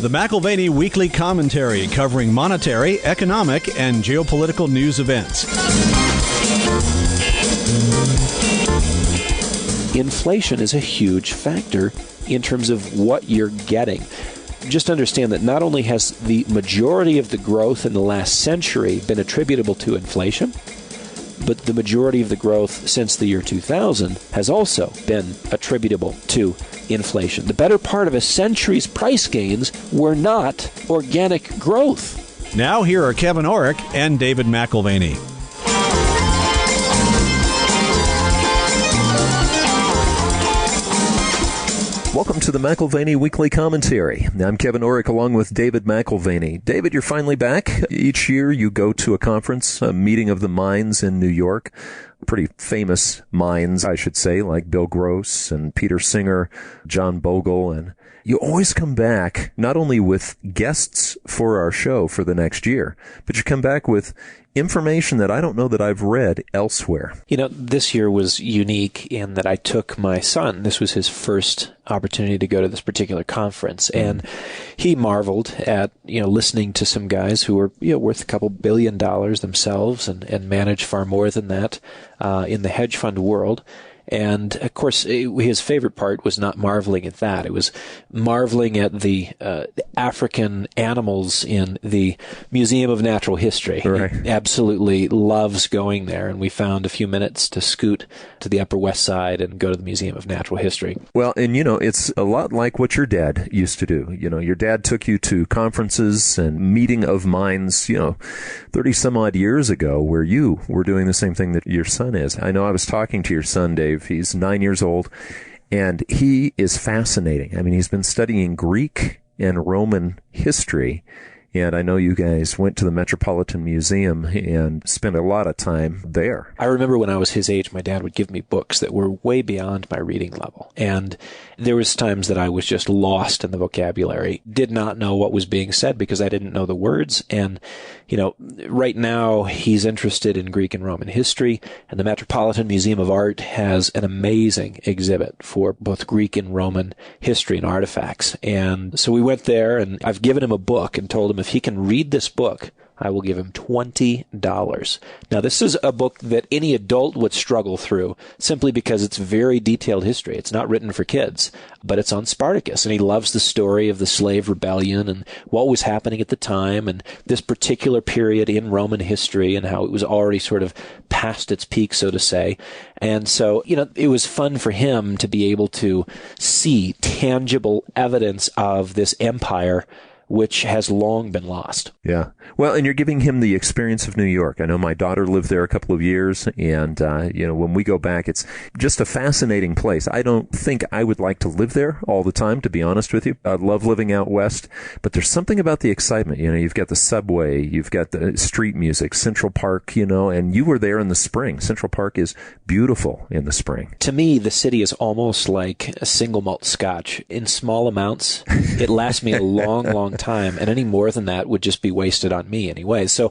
The McIlvaney Weekly Commentary, covering monetary, economic, and geopolitical news events. Inflation is a huge factor in terms of what you're getting. Just understand that not only has the majority of the growth in the last century been attributable to inflation, but the majority of the growth since the year 2000 has also been attributable to inflation. The better part of a century's price gains were not organic growth. Now here are Kevin Orrick and David McIlvaney. Welcome to the McIlvaney Weekly Commentary. I'm Kevin Orrick along with David McIlvaney. David, you're finally back. Each year you go to a conference, a meeting of the minds in New York. Pretty famous minds, I should say, like Bill Gross and Peter Singer, John Bogle, and you always come back not only with guests for our show for the next year, but you come back with information that I don't know that I've read elsewhere. You know, this year was unique in that I took my son. This was his first opportunity to go to this particular conference, and he marveled at, listening to some guys who were, worth a couple $1 billion themselves and manage far more than that in the hedge fund world. And, of course, his favorite part was not marveling at that. It was marveling at the African animals in the Museum of Natural History. Right. He absolutely loves going there, and we found a few minutes to scoot to the Upper West Side and go to the Museum of Natural History. Well, and, it's a lot like what your dad used to do. Your dad took you to conferences and meeting of minds, 30 some odd years ago, where you were doing the same thing that your son is. I know I was talking to your son, Dave. He's 9 years old, and he is fascinating. I mean, he's been studying Greek and Roman history, and I know you guys went to the Metropolitan Museum and spent a lot of time there. I remember when I was his age, my dad would give me books that were way beyond my reading level. And there was times that I was just lost in the vocabulary, did not know what was being said because I didn't know the words. And, right now he's interested in Greek and Roman history, and the Metropolitan Museum of Art has an amazing exhibit for both Greek and Roman history and artifacts. And so we went there, and I've given him a book and told him if he can read this book, I will give him $20. Now, this is a book that any adult would struggle through simply because it's very detailed history. It's not written for kids, but it's on Spartacus, and he loves the story of the slave rebellion and what was happening at the time and this particular period in Roman history and how it was already sort of past its peak, so to say. And so, it was fun for him to be able to see tangible evidence of this empire which has long been lost. Yeah. Well, and you're giving him the experience of New York. I know my daughter lived there a couple of years, and, when we go back, it's just a fascinating place. I don't think I would like to live there all the time, to be honest with you. I love living out west, but there's something about the excitement. You've got the subway, you've got the street music, Central Park, and you were there in the spring. Central Park is beautiful in the spring. To me, the city is almost like a single malt scotch. In small amounts, it lasts me a long, long time, and any more than that would just be wasted on me anyway. So,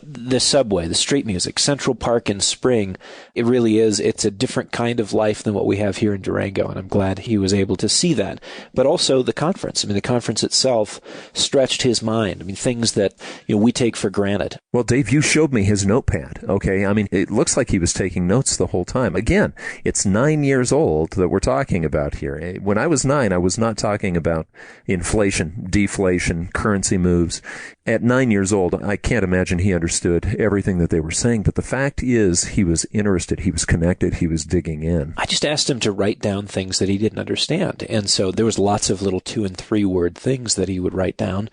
the subway, the street music, Central Park in spring, it really is. It's a different kind of life than what we have here in Durango, and I'm glad he was able to see that. But also the conference. The conference itself stretched his mind. Things that, we take for granted. Well, Dave, you showed me his notepad, okay? It looks like he was taking notes the whole time. Again, it's 9 years old that we're talking about here. When I was 9, I was not talking about inflation, deflation, currency moves. At 9 years old, I can't imagine he understood everything that they were saying, but the fact is he was interested, he was connected, he was digging in. I just asked him to write down things that he didn't understand, and so there was lots of little 2 and 3 word things that he would write down.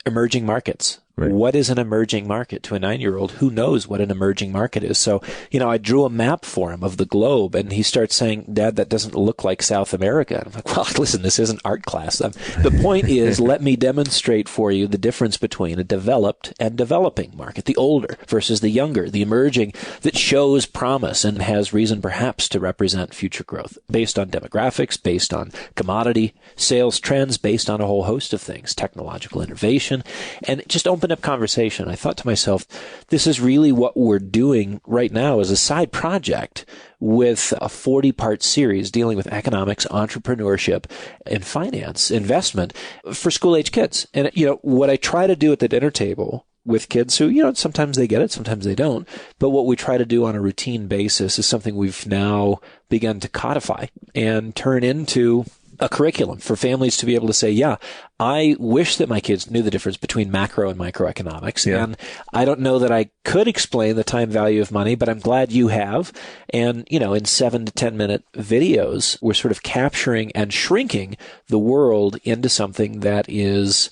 Emerging markets. Right. What is an emerging market to a 9-year-old? Who knows what an emerging market is? So, I drew a map for him of the globe, and he starts saying, Dad, that doesn't look like South America. And I'm like, well, listen, this isn't art class. The point is, let me demonstrate for you the difference between a developed and developing market, the older versus the younger, the emerging that shows promise and has reason perhaps to represent future growth based on demographics, based on commodity sales trends, based on a whole host of things, technological innovation, and it just opened opened up conversation. I thought to myself, this is really what we're doing right now as a side project with a 40-part series dealing with economics, entrepreneurship, and finance, investment for school-age kids. And, what I try to do at the dinner table with kids who, sometimes they get it, sometimes they don't. But what we try to do on a routine basis is something we've now begun to codify and turn into a curriculum for families to be able to say, yeah, I wish that my kids knew the difference between macro and microeconomics. Yeah. And I don't know that I could explain the time value of money, but I'm glad you have. And, in 7 to 10 minute videos, we're sort of capturing and shrinking the world into something that is,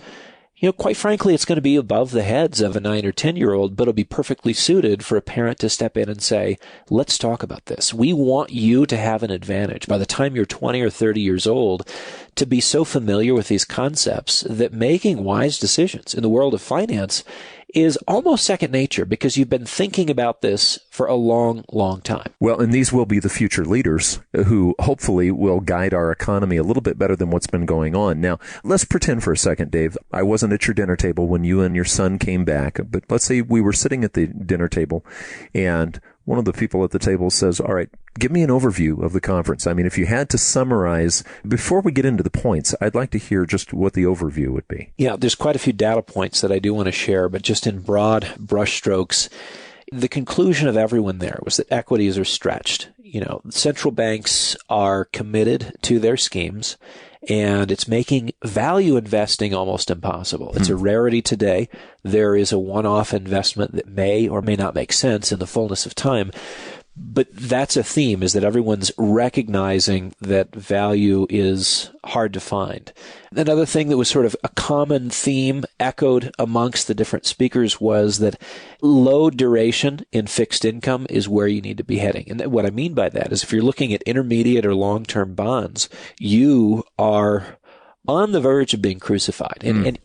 quite frankly, it's going to be above the heads of a 9 or 10-year-old, but it'll be perfectly suited for a parent to step in and say, let's talk about this. We want you to have an advantage by the time you're 20 or 30 years old to be so familiar with these concepts that making wise decisions in the world of finance is almost second nature because you've been thinking about this for a long, long time. Well, and these will be the future leaders who hopefully will guide our economy a little bit better than what's been going on. Now, let's pretend for a second, Dave, I wasn't at your dinner table when you and your son came back, but let's say we were sitting at the dinner table and one of the people at the table says, all right, give me an overview of the conference. I mean, if you had to summarize, before we get into the points, I'd like to hear just what the overview would be. Yeah, there's quite a few data points that I do want to share, but just in broad brushstrokes, the conclusion of everyone there was that equities are stretched. Central banks are committed to their schemes, and it's making value investing almost impossible. It's a rarity today. There is a one-off investment that may or may not make sense in the fullness of time. But that's a theme, is that everyone's recognizing that value is hard to find. Another thing that was sort of a common theme echoed amongst the different speakers was that low duration in fixed income is where you need to be heading. And what I mean by that is if you're looking at intermediate or long-term bonds, you are on the verge of being crucified. And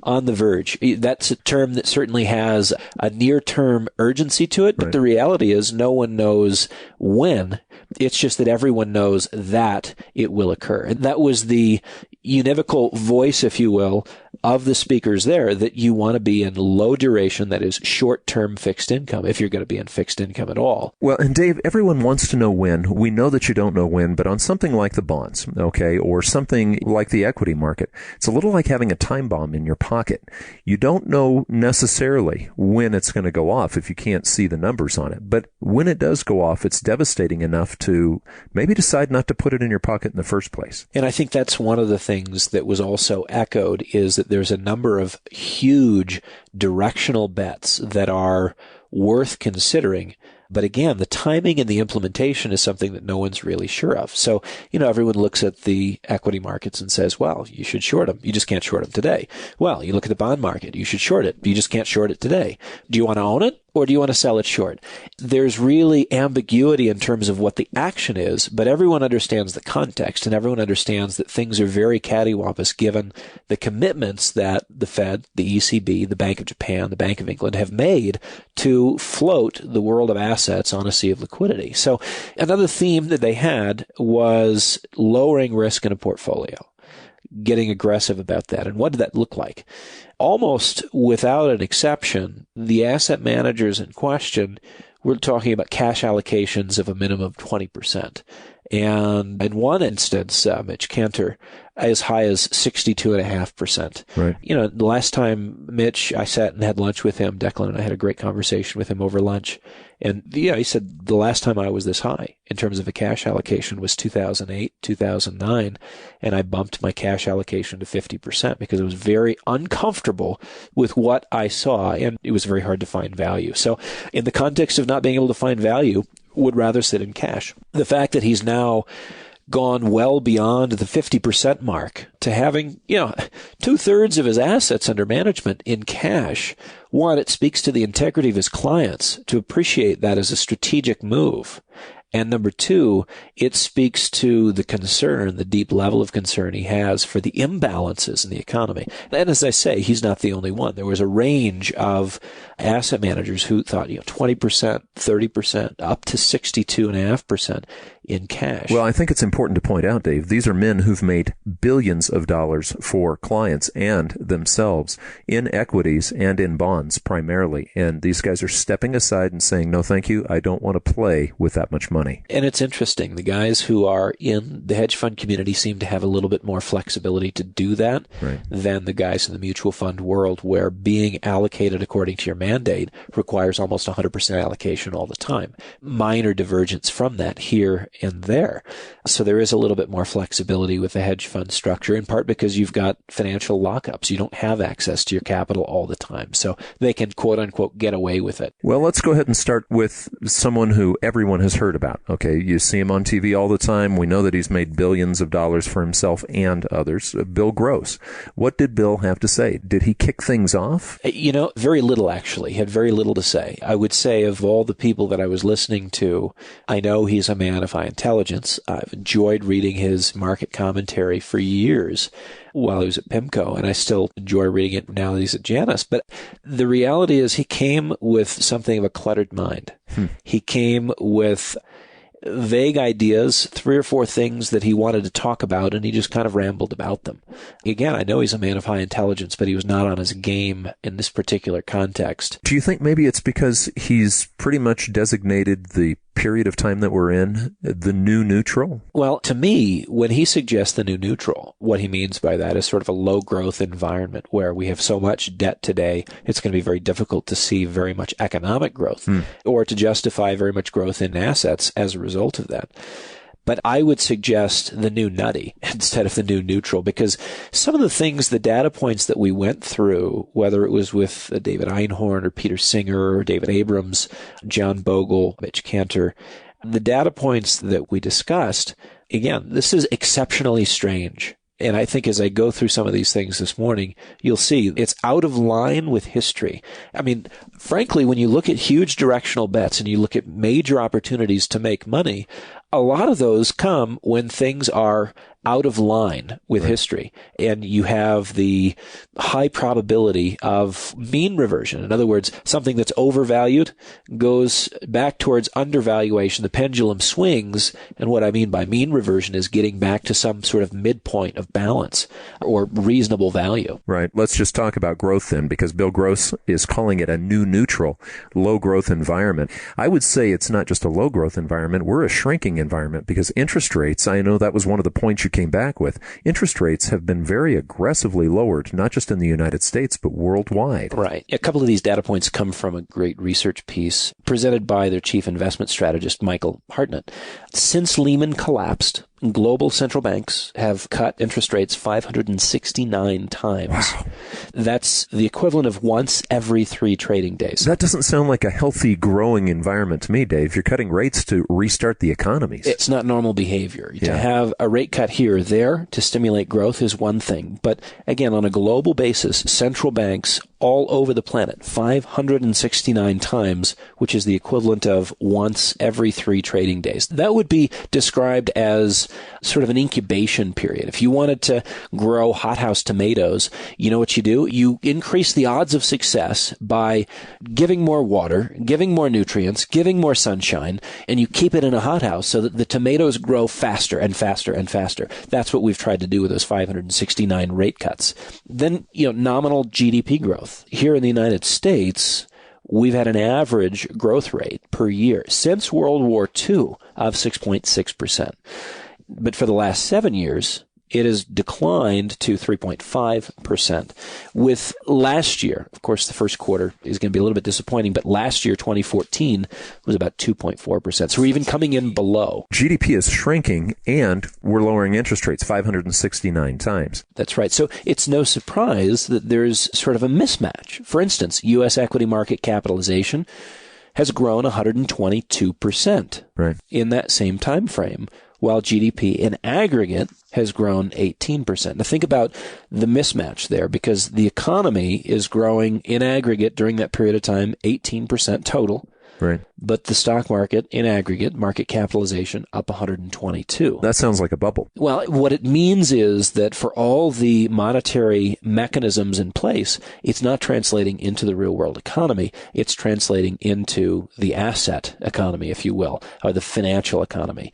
on the verge. That's a term that certainly has a near-term urgency to it, but the reality is no one knows when. It's just that everyone knows that it will occur. And that was the univocal voice, if you will, of the speakers there, that you want to be in low duration, that is short-term fixed income, if you're going to be in fixed income at all. Well, and Dave, everyone wants to know when. We know that you don't know when, but on something like the bonds, okay, or something like the equity market, it's a little like having a time bomb in your pocket. You don't know necessarily when it's going to go off if you can't see the numbers on it. But when it does go off, it's devastating enough to maybe decide not to put it in your pocket in the first place. And I think that's one of the things that was also echoed, is that there's a number of huge directional bets that are worth considering. But again, the timing and the implementation is something that no one's really sure of. So, everyone looks at the equity markets and says, well, you should short them. You just can't short them today. Well, you look at the bond market. You should short it. You just can't short it today. Do you want to own it? Or do you want to sell it short? There's really ambiguity in terms of what the action is, but everyone understands the context and everyone understands that things are very cattywampus given the commitments that the Fed, the ECB, the Bank of Japan, the Bank of England have made to float the world of assets on a sea of liquidity. So another theme that they had was lowering risk in a portfolio, getting aggressive about that. And what did that look like? Almost without an exception, the asset managers in question were talking about cash allocations of a minimum of 20%. And in one instance, Mitch Cantor, as high as 62.5%. Right. The last time Mitch, I sat and had lunch with him, Declan and I had a great conversation with him over lunch. And he said the last time I was this high in terms of a cash allocation was 2008, 2009. And I bumped my cash allocation to 50% because it was very uncomfortable with what I saw. And it was very hard to find value. So in the context of not being able to find value, would rather sit in cash. The fact that he's now gone well beyond the 50% mark to having, 2/3 of his assets under management in cash. One, it speaks to the integrity of his clients to appreciate that as a strategic move. And number two, it speaks to the concern, the deep level of concern he has for the imbalances in the economy. And as I say, he's not the only one. There was a range of asset managers who thought, 20%, 30%, up to 62.5% in cash. Well, I think it's important to point out, Dave, these are men who've made billions of dollars for clients and themselves in equities and in bonds primarily. And these guys are stepping aside and saying, no, thank you. I don't want to play with that much money. And it's interesting. The guys who are in the hedge fund community seem to have a little bit more flexibility to do that than the guys in the mutual fund world, where being allocated according to your mandate requires almost 100% allocation all the time. Minor divergence from that here and there. So there is a little bit more flexibility with the hedge fund structure, in part because you've got financial lockups. You don't have access to your capital all the time. So they can, quote unquote, get away with it. Well, let's go ahead and start with someone who everyone has heard about. Okay, you see him on TV all the time. We know that he's made billions of dollars for himself and others. Bill Gross. What did Bill have to say? Did he kick things off? Very little, actually. He had very little to say. I would say of all the people that I was listening to, I know he's a man of high intelligence. I've enjoyed reading his market commentary for years while he was at PIMCO, and I still enjoy reading it now that he's at Janus. But the reality is he came with something of a cluttered mind. He came with vague ideas, 3 or 4 things that he wanted to talk about, and he just kind of rambled about them. Again, I know he's a man of high intelligence, but he was not on his game in this particular context. Do you think maybe it's because he's pretty much designated the period of time that we're in the new neutral? Well, to me, when he suggests the new neutral, what he means by that is sort of a low growth environment where we have so much debt today, it's going to be very difficult to see very much economic growth or to justify very much growth in assets as a result of that. But I would suggest the new nutty instead of the new neutral, because some of the things, the data points that we went through, whether it was with David Einhorn or Peter Singer or David Abrams, John Bogle, Mitch Cantor, the data points that we discussed, again, this is exceptionally strange. And I think as I go through some of these things this morning, you'll see it's out of line with history. I mean, frankly, when you look at huge directional bets and you look at major opportunities to make money, a lot of those come when things are out of line with history, and you have the high probability of mean reversion. In other words, something that's overvalued goes back towards undervaluation. The pendulum swings, and what I mean by mean reversion is getting back to some sort of midpoint of balance or reasonable value. Right. Let's just talk about growth then, because Bill Gross is calling it a new neutral, low growth environment. I would say it's not just a low growth environment. We're a shrinking environment, because interest rates, I know that was one of the points you came back with. Interest rates have been very aggressively lowered, not just in the United States, but worldwide. Right. A couple of these data points come from a great research piece presented by their chief investment strategist, Michael Hartnett. Since Lehman collapsed, global central banks have cut interest rates 569 times. Wow. That's the equivalent of once every 3 trading days. That doesn't sound like a healthy, growing environment to me, Dave. You're cutting rates to restart the economies. It's not normal behavior. Yeah. To have a rate cut here or there to stimulate growth is one thing. But again, on a global basis, central banks all over the planet, 569 times, which is the equivalent of once every 3 trading days. That would be described as sort of an incubation period. If you wanted to grow hothouse tomatoes, you know what you do? You increase the odds of success by giving more water, giving more nutrients, giving more sunshine, and you keep it in a hothouse so that the tomatoes grow faster and faster and faster. That's what we've tried to do with those 569 rate cuts. Then, nominal GDP growth. Here in the United States, we've had an average growth rate per year since World War II of 6.6%. But for the last 7 years, it has declined to 3.5%. With last year, of course, the first quarter is going to be a little bit disappointing, but last year, 2014, was about 2.4%. So we're even coming in below. GDP is shrinking, and we're lowering interest rates 569 times. That's right. So it's no surprise that there's sort of a mismatch. For instance, U.S. equity market capitalization has grown 122% in that same time frame, while GDP in aggregate has grown 18%. Now think about the mismatch there, because the economy is growing in aggregate during that period of time 18% total, Right. But the stock market in aggregate, market capitalization, up 122. That sounds like a bubble. Well, what it means is that for all the monetary mechanisms in place, it's not translating into the real world economy. It's translating into the asset economy, if you will, or the financial economy.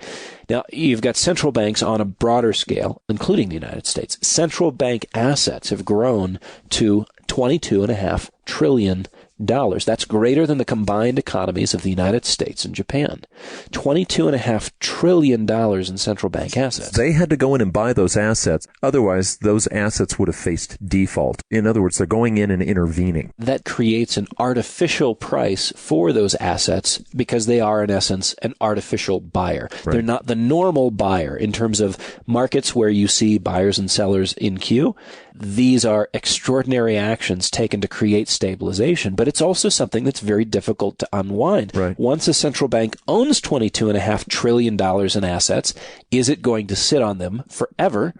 Now, you've got central banks on a broader scale, including the United States. Central bank assets have grown to $22.5 trillion. That's greater than the combined economies of the United States and Japan. $22.5 trillion in central bank assets. They had to go in and buy those assets. Otherwise, those assets would have faced default. In other words, they're going in and intervening. That creates an artificial price for those assets because they are, in essence, an artificial buyer. Right. They're not the normal buyer in terms of markets where you see buyers and sellers in queue. These are extraordinary actions taken to create stabilization, but it's also something that's very difficult to unwind. Right. Once a central bank owns $22.5 trillion in assets, is it going to sit on them forever,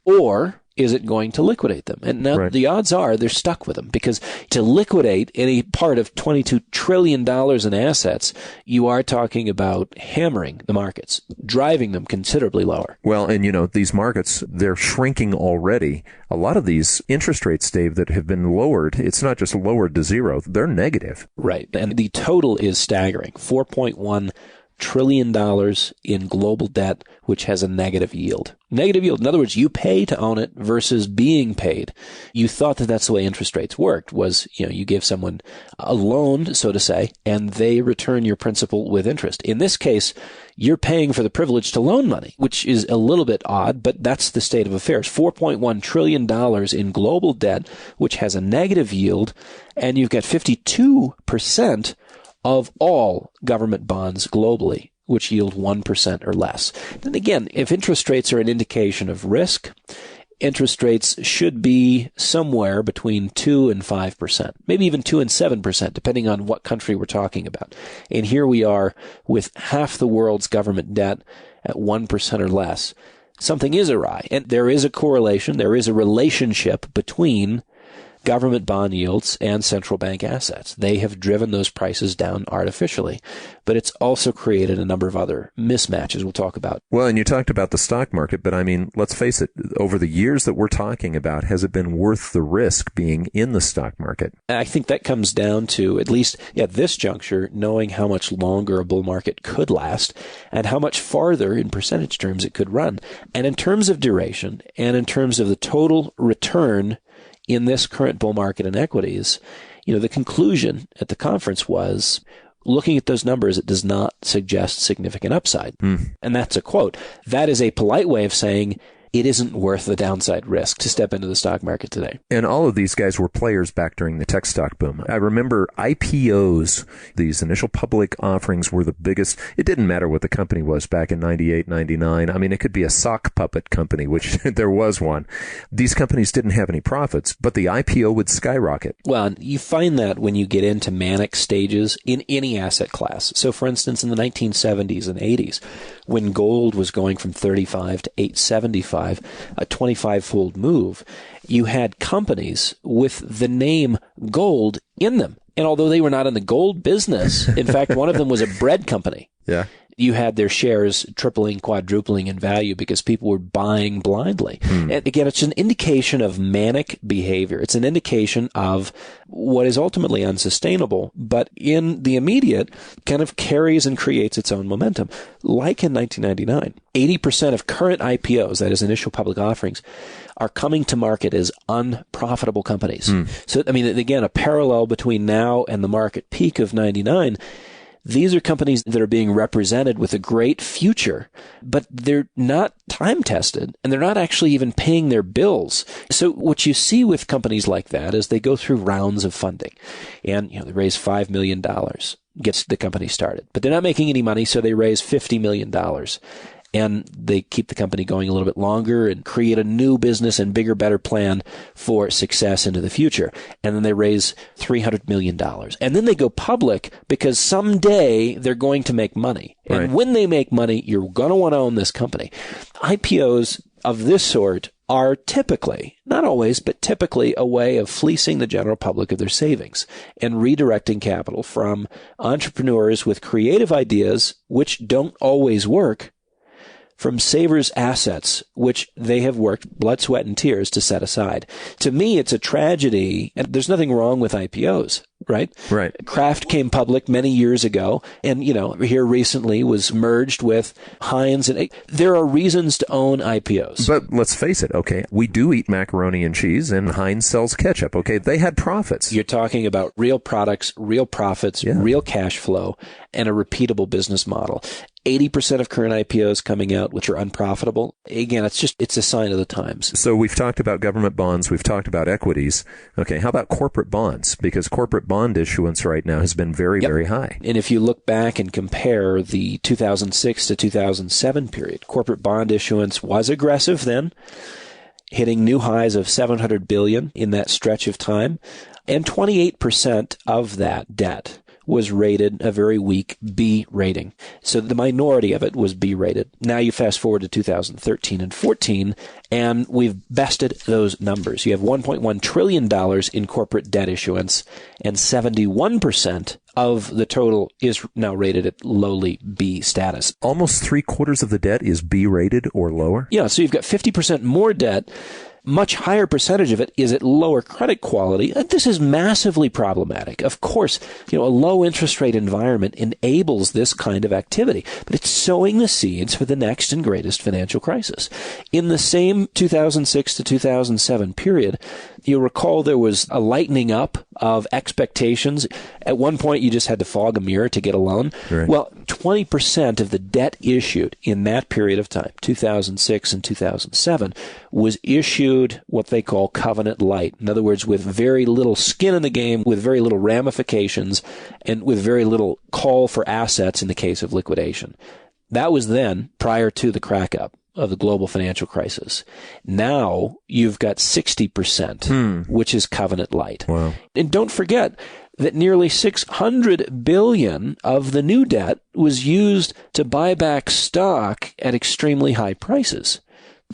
or is it going to liquidate them? And now the odds are they're stuck with them, because to liquidate any part of $22 trillion in assets, you are talking about hammering the markets, driving them considerably lower. Well, and these markets, they're shrinking already. A lot of these interest rates, Dave, that have been lowered, it's not just lowered to zero, they're negative. Right. And the total is staggering. $4.1 trillion in global debt, which has a negative yield. Negative yield. In other words, you pay to own it versus being paid. You thought that that's the way interest rates worked, was, you give someone a loan, so to say, and they return your principal with interest. In this case, you're paying for the privilege to loan money, which is a little bit odd, but that's the state of affairs. $4.1 trillion in global debt, which has a negative yield, and you've got 52% of all government bonds globally, which yield 1% or less. Then again, if interest rates are an indication of risk, interest rates should be somewhere between 2 and 5%, maybe even 2 and 7%, depending on what country we're talking about. And here we are with half the world's government debt at 1% or less. Something is awry. And there is a correlation, there is a relationship between government bond yields and central bank assets. They have driven those prices down artificially, but it's also created a number of other mismatches we'll talk about. Well, and you talked about the stock market, but I mean, let's face it, over the years that we're talking about, has it been worth the risk being in the stock market? I think that comes down to, at least at this juncture, knowing how much longer a bull market could last and how much farther in percentage terms it could run. And in terms of duration and in terms of the total return in this current bull market in equities, the conclusion at the conference was, looking at those numbers, it does not suggest significant upside. And that's a quote. That is a polite way of saying it isn't worth the downside risk to step into the stock market today. And all of these guys were players back during the tech stock boom. I remember IPOs, these initial public offerings, were the biggest. It didn't matter what the company was back in 98, 99. I mean, it could be a sock puppet company, which there was one. These companies didn't have any profits, but the IPO would skyrocket. Well, you find that when you get into manic stages in any asset class. So, for instance, in the 1970s and 80s, when gold was going from 35 to 875, a 25-fold move, you had companies with the name gold in them. And although they were not in the gold business, in fact, one of them was a bread company. Yeah. You had their shares tripling, quadrupling in value because people were buying blindly. And again, it's an indication of manic behavior. It's an indication of what is ultimately unsustainable, but in the immediate kind of carries and creates its own momentum. Like in 1999, 80% of current IPOs, that is initial public offerings, are coming to market as unprofitable companies. So, I mean, again, a parallel between now and the market peak of 99. These are companies that are being represented with a great future, but they're not time-tested, and they're not actually even paying their bills. So what you see with companies like that is they go through rounds of funding, and they raise $5 million, gets the company started. But they're not making any money, so they raise $50 million. And they keep the company going a little bit longer and create a new business and bigger, better plan for success into the future. And then they raise $300 million. And then they go public because someday they're going to make money. And when they make money, you're going to want to own this company. IPOs of this sort are typically, not always, but typically a way of fleecing the general public of their savings and redirecting capital from entrepreneurs with creative ideas, which don't always work, from savers' assets, which they have worked blood, sweat, and tears to set aside. To me, it's a tragedy, and there's nothing wrong with IPOs, right? Right. Kraft came public many years ago, and, here recently was merged with Heinz, and there are reasons to own IPOs. But let's face it, okay, we do eat macaroni and cheese, and Heinz sells ketchup, okay? They had profits. You're talking about real products, real profits, real cash flow, and a repeatable business model. 80% of current IPOs coming out which are unprofitable. Again, it's a sign of the times. So we've talked about government bonds. We've talked about equities. Okay. How about corporate bonds? Because corporate bond issuance right now has been very, very high. And if you look back and compare the 2006 to 2007 period, corporate bond issuance was aggressive then, hitting new highs of $700 billion in that stretch of time. And 28% of that debt was rated a very weak B rating. So the minority of it was B rated. Now you fast forward to 2013 and 14, and we've bested those numbers. You have $1.1 trillion in corporate debt issuance, and 71% of the total is now rated at lowly B status. Almost 3/4 of the debt is B rated or lower? Yeah, so you've got 50% more debt. Much higher percentage of it is at lower credit quality. This is massively problematic. Of course, a low interest rate environment enables this kind of activity, but it's sowing the seeds for the next and greatest financial crisis. In the same 2006 to 2007 period, you'll recall there was a lightening up of expectations. At one point, you just had to fog a mirror to get a loan. Right. Well, 20% of the debt issued in that period of time, 2006 and 2007, was issued what they call covenant light. In other words, with very little skin in the game, with very little ramifications, and with very little call for assets in the case of liquidation. That was then prior to the crack up of the global financial crisis. Now you've got 60%, which is covenant light. Wow. And don't forget that nearly $600 billion of the new debt was used to buy back stock at extremely high prices.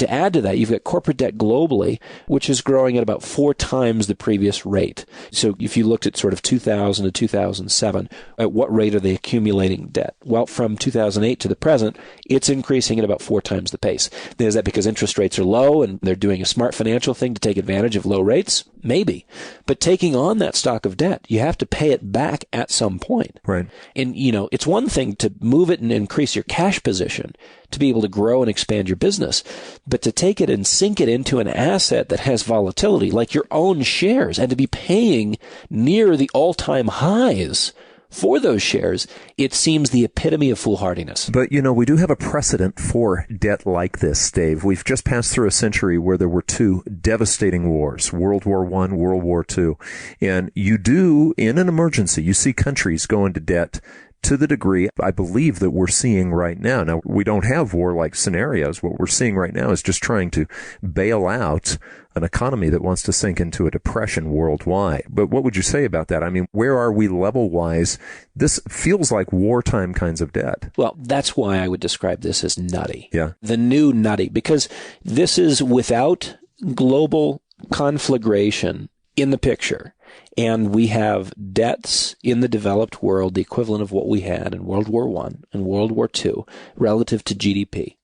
To add to that, you've got corporate debt globally, which is growing at about 4 times the previous rate. So if you looked at sort of 2000 to 2007, at what rate are they accumulating debt? Well, from 2008 to the present, it's increasing at about 4 times the pace. Is that because interest rates are low and they're doing a smart financial thing to take advantage of low rates? Maybe. But taking on that stock of debt, you have to pay it back at some point. Right. And, it's one thing to move it and increase your cash position to be able to grow and expand your business, but to take it and sink it into an asset that has volatility, like your own shares, and to be paying near the all-time highs for those shares, it seems the epitome of foolhardiness. But, we do have a precedent for debt like this, Dave. We've just passed through a century where there were 2 devastating wars, World War I, World War II. And you do, in an emergency, you see countries go into debt to the degree I believe that we're seeing right now. Now, we don't have war-like scenarios. What we're seeing right now is just trying to bail out an economy that wants to sink into a depression worldwide. But what would you say about that? I mean, where are we level-wise? This feels like wartime kinds of debt. Well, that's why I would describe this as nutty. Yeah. The new nutty, because this is without global conflagration in the picture. And we have debts in the developed world, the equivalent of what we had in World War I and World War II, relative to GDP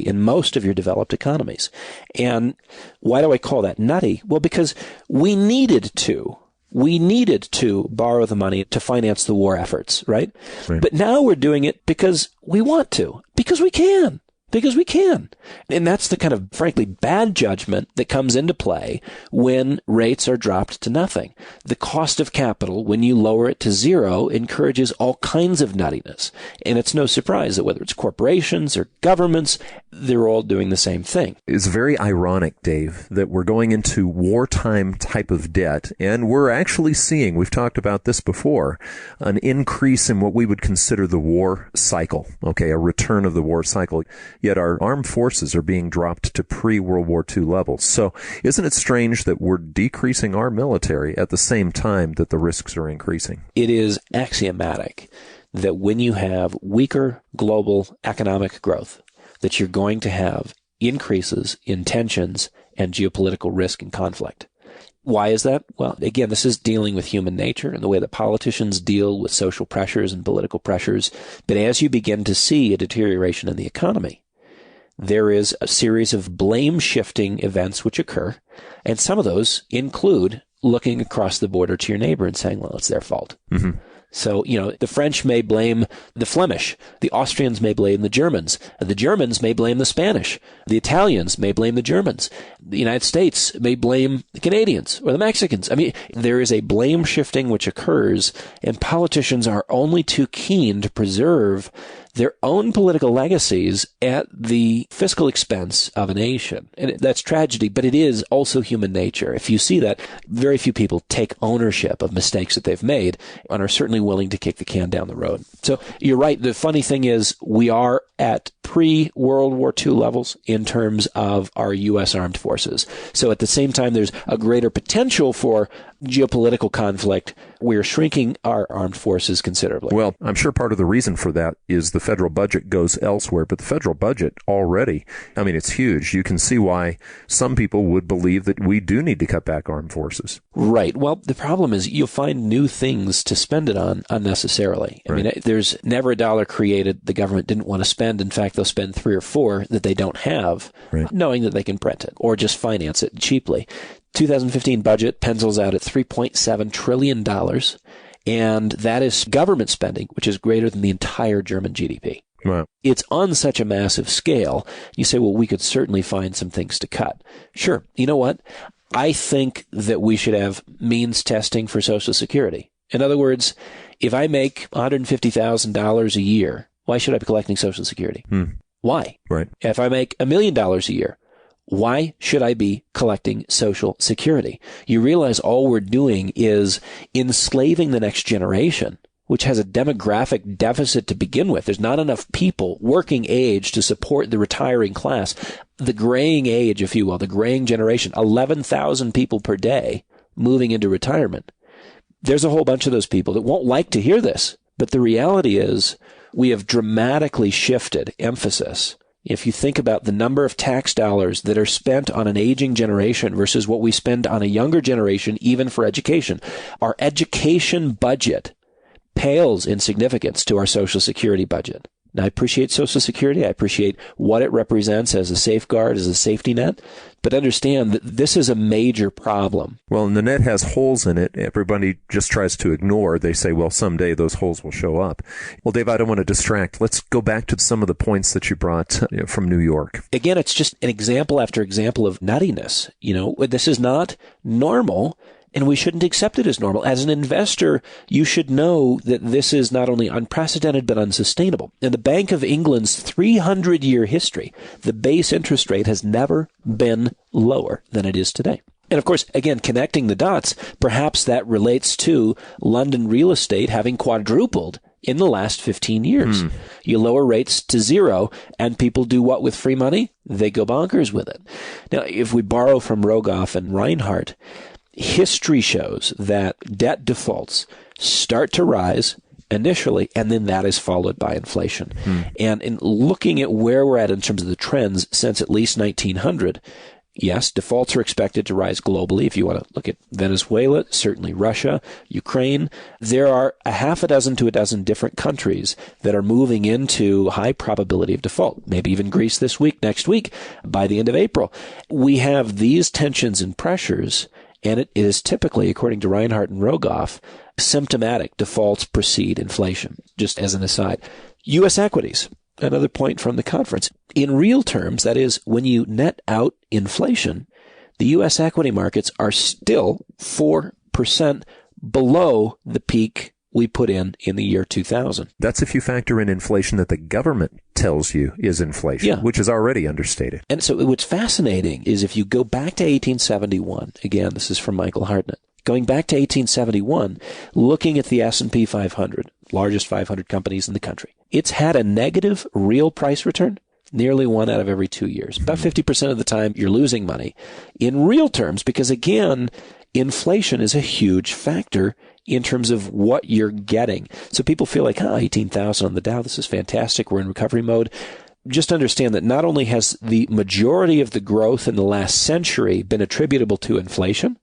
in most of your developed economies. And why do I call that nutty? Well, because we needed to borrow the money to finance the war efforts, right? But now we're doing it because we want to, because we can. And that's the kind of, frankly, bad judgment that comes into play when rates are dropped to nothing. The cost of capital, when you lower it to 0, encourages all kinds of nuttiness. And it's no surprise that whether it's corporations or governments, they're all doing the same thing. It's very ironic, Dave, that we're going into wartime type of debt, and we're actually seeing, we've talked about this before, an increase in what we would consider the war cycle, a return of the war cycle. Yet our armed forces are being dropped to pre-World War II levels. So isn't it strange that we're decreasing our military at the same time that the risks are increasing? It is axiomatic that when you have weaker global economic growth, that you're going to have increases in tensions and geopolitical risk and conflict. Why is that? Well, again, this is dealing with human nature and the way that politicians deal with social pressures and political pressures. But as you begin to see a deterioration in the economy, there is a series of blame-shifting events which occur, and some of those include looking across the border to your neighbor and saying, well, it's their fault. Mm-hmm. So, the French may blame the Flemish. The Austrians may blame the Germans. The Germans may blame the Spanish. The Italians may blame the Germans. The United States may blame the Canadians or the Mexicans. I mean, there is a blame shifting which occurs, and politicians are only too keen to preserve their own political legacies at the fiscal expense of a nation. And that's tragedy, but it is also human nature. If you see that, very few people take ownership of mistakes that they've made and are certainly willing to kick the can down the road. So you're right. The funny thing is we are at pre-World War II levels in terms of our U.S. armed forces. So at the same time, there's a greater potential for geopolitical conflict. We're shrinking our armed forces considerably. Well, I'm sure part of the reason for that is the federal budget goes elsewhere, but the federal budget already, I mean, it's huge. You can see why some people would believe that we do need to cut back armed forces. Right. Well, the problem is you'll find new things to spend it on unnecessarily. I mean, there's never a dollar created the government didn't want to spend. In fact, they'll spend 3 or 4 that they don't have, knowing that they can print it or just finance it cheaply. 2015 budget pencils out at $3.7 trillion, and that is government spending, which is greater than the entire German GDP. Wow. It's on such a massive scale. You say, well, we could certainly find some things to cut. Sure. You know what? I think that we should have means testing for Social Security. In other words, if I make $150,000 a year, why should I be collecting Social Security? Why? Right. If I make $1 million a year, why should I be collecting Social Security? You realize all we're doing is enslaving the next generation, which has a demographic deficit to begin with. There's not enough people working age to support the retiring class. The graying age, if you will, the graying generation, 11,000 people per day moving into retirement. There's a whole bunch of those people that won't like to hear this, but the reality is we have dramatically shifted emphasis. If you think about the number of tax dollars that are spent on an aging generation versus what we spend on a younger generation, even for education, our education budget pales in significance to our Social Security budget. Now, I appreciate Social Security. I appreciate what it represents as a safeguard, as a safety net. But understand that this is a major problem. Well, and the net has holes in it. Everybody just tries to ignore. They say, well, someday those holes will show up. Well, Dave, I don't want to distract. Let's go back to some of the points that you brought from New York. Again, it's just an example after example of nuttiness. This is not normal. And we shouldn't accept it as normal. As an investor, you should know that this is not only unprecedented, but unsustainable. In the Bank of England's 300-year history, the base interest rate has never been lower than it is today. And of course, again, connecting the dots, perhaps that relates to London real estate having quadrupled in the last 15 years. You lower rates to 0, and people do what with free money? They go bonkers with it. Now, if we borrow from Rogoff and Reinhardt, history shows that debt defaults start to rise initially, and then that is followed by inflation. And in looking at where we're at in terms of the trends since at least 1900, yes, defaults are expected to rise globally. If you want to look at Venezuela, certainly Russia, Ukraine, there are a half a dozen to a dozen different countries that are moving into high probability of default, maybe even Greece this week, next week, by the end of April. We have these tensions and pressures, and it is typically, according to Reinhardt and Rogoff, symptomatic. Defaults precede inflation. Just as an aside, U.S. equities, another point from the conference. In real terms, that is, when you net out inflation, the U.S. equity markets are still 4% below the peak we put in the year 2000. That's if you factor in inflation that the government tells you is inflation, which is already understated. And so what's fascinating is if you go back to 1871, again, this is from Michael Hartnett, going back to 1871, looking at the S&P 500, largest 500 companies in the country, it's had a negative real price return nearly 1 out of every 2 years. About 50% of the time you're losing money in real terms because, again, inflation is a huge factor in terms of what you're getting. So people feel like, 18,000 on the Dow, this is fantastic. We're in recovery mode. just understand that not only has the majority of the growth in the last century been attributable to inflation,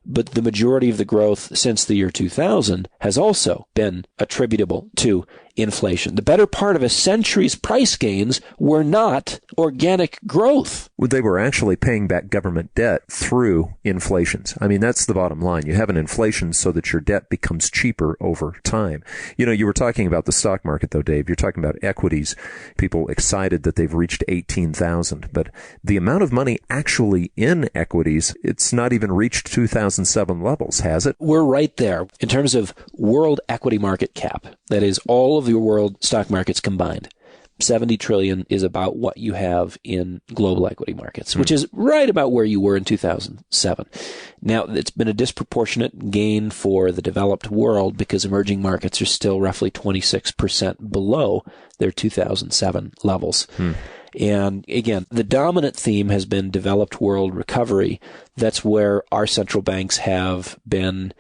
but the majority of the growth since the year 2000 has also been attributable to inflation. The better part of a century's price gains were not organic growth. They were actually paying back government debt through inflations. I mean, that's the bottom line. You have an inflation so that your debt becomes cheaper over time. You know, you were talking about the stock market, though, Dave. You're talking about equities. People excited that they've reached 18,000. But the amount of money actually in equities, it's not even reached 2007 levels, has it? We're right there in terms of world equity market cap. That is all of the world stock markets combined. 70 trillion is about what you have in global equity markets, which is right about where you were in 2007. Now, it's been a disproportionate gain for the developed world because emerging markets are still roughly 26% below their 2007 levels. And again, the dominant theme has been developed world recovery. That's where our central banks have been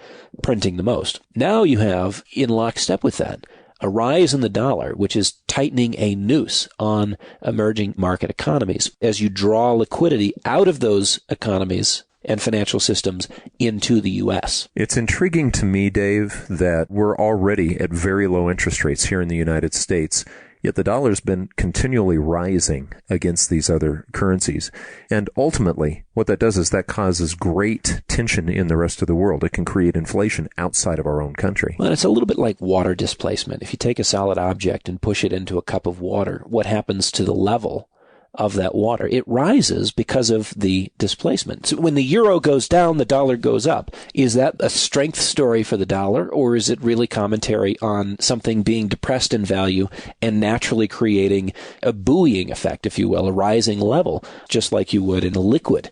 printing the most. Now you have, in lockstep with that, a rise in the dollar, which is tightening a noose on emerging market economies as you draw liquidity out of those economies and financial systems into the U.S. It's intriguing to me, Dave, that we're already at very low interest rates here in the United States. Yet the dollar's been continually rising against these other currencies. And ultimately, what that does is that causes great tension in the rest of the world. It can create inflation outside of our own country. Well, it's a little bit like water displacement. If you take a solid object and push it into a cup of water, what happens to the level of that water? It rises because of the displacement. So when the euro goes down, the dollar goes up. Is that a strength story for the dollar, or is it really commentary on something being depressed in value and naturally creating a buoying effect, if you will, a rising level, just like you would in a liquid?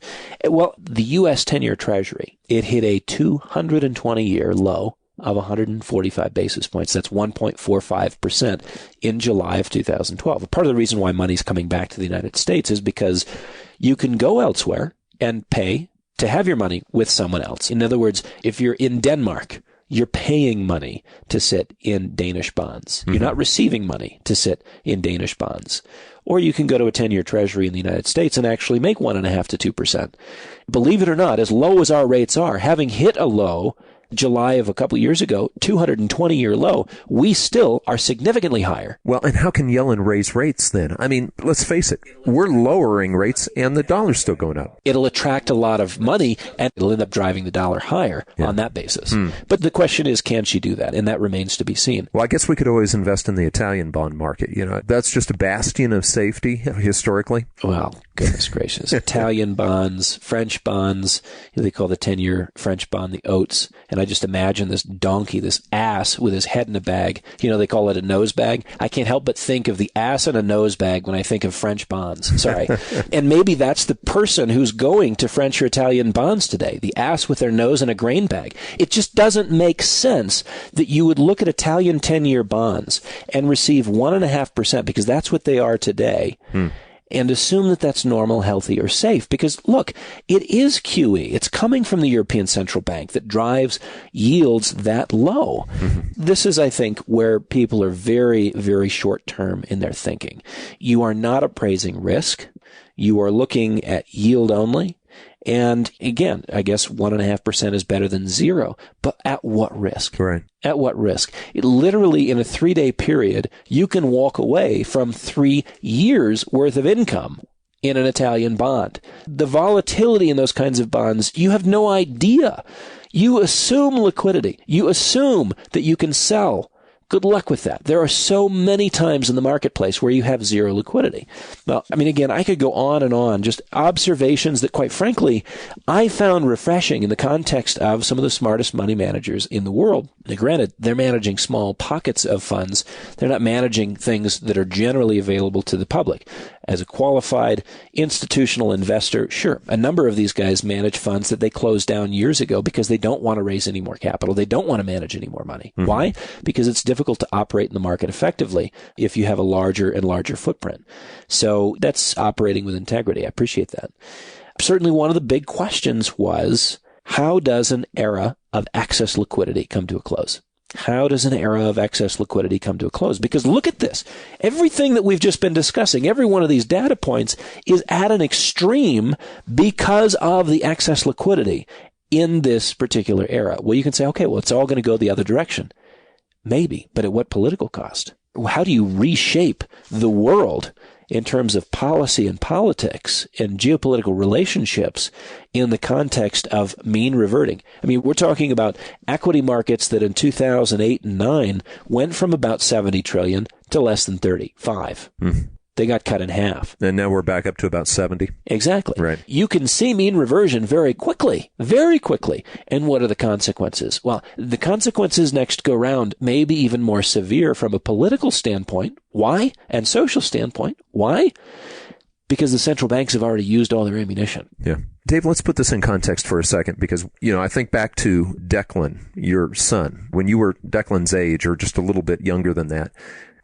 Well, the U.S. 10-year Treasury, it hit a 220-year low of 145 basis points. That's 1.45% in July of 2012. Part of the reason why money's coming back to the United States is because you can go elsewhere and pay to have your money with someone else. In other words, if you're in Denmark, you're paying money to sit in Danish bonds. You're not receiving money to sit in Danish bonds. Or you can go to a 10-year Treasury in the United States and actually make 1.5% to 2%. Believe it or not, as low as our rates are, having hit a low July of a couple of years ago, 220-year low, we still are significantly higher. Well, and how can Yellen raise rates then? I mean, let's face it, we're lowering rates and the dollar's still going up. It'll attract a lot of money and it'll end up driving the dollar higher on that basis. But the question is, can she do that? And that remains to be seen. Well, I guess we could always invest in the Italian bond market. You know, that's just a bastion of safety historically. Well, goodness gracious. Italian bonds, French bonds, they call the 10-year French bond the Oats. And I just imagine this donkey, this ass with his head in a bag. You know, they call it a nose bag. I can't help but think of the ass in a nose bag when I think of French bonds. Sorry. And maybe that's the person who's going to French or Italian bonds today, the ass with their nose in a grain bag. It just doesn't make sense that you would look at Italian 10-year bonds and receive 1.5%, because that's what they are today. And assume that that's normal, healthy, or safe. Because, look, it is QE. It's coming from the European Central Bank that drives yields that low. This is, I think, where people are very, very short-term in their thinking. You are not appraising risk. You are looking at yield only. And again, I guess 1.5% is better than zero, but at what risk? Right. At what risk? It literally, in a 3-day period, you can walk away from 3 years worth of income in an Italian bond. The volatility in those kinds of bonds, you have no idea. You assume liquidity. You assume that you can sell. Good luck with that. There are so many times in the marketplace where you have zero liquidity. Well, I mean, again, I could go on, just observations that, quite frankly, I found refreshing in the context of some of the smartest money managers in the world. Now, granted, they're managing small pockets of funds. They're not managing things that are generally available to the public. As a qualified institutional investor, sure, a number of these guys manage funds that they closed down years ago because they don't want to raise any more capital. They don't want to manage any more money. Why? Because it's difficult to operate in the market effectively if you have a larger and larger footprint. So that's operating with integrity. I appreciate that. Certainly one of the big questions was, how does an era of excess liquidity come to a close? How does an era of excess liquidity come to a close? Because look at this. Everything that we've just been discussing, every one of these data points is at an extreme because of the excess liquidity in this particular era. Well, you can say, okay, well, it's all going to go the other direction. Maybe, but at what political cost? How do you reshape the world in terms of policy and politics and geopolitical relationships in the context of mean reverting? I mean, we're talking about equity markets that in 2008 and 9 went from about 70 trillion to less than 35. They got cut in half. And now we're back up to about 70. Exactly. Right. You can see mean reversion very quickly, very quickly. And what are the consequences? Well, the consequences next go round may be even more severe from a political standpoint. Why? And social standpoint. Why? Because the central banks have already used all their ammunition. Yeah. Dave, let's put this in context for a second because, I think back to Declan, your son. When you were Declan's age or just a little bit younger than that,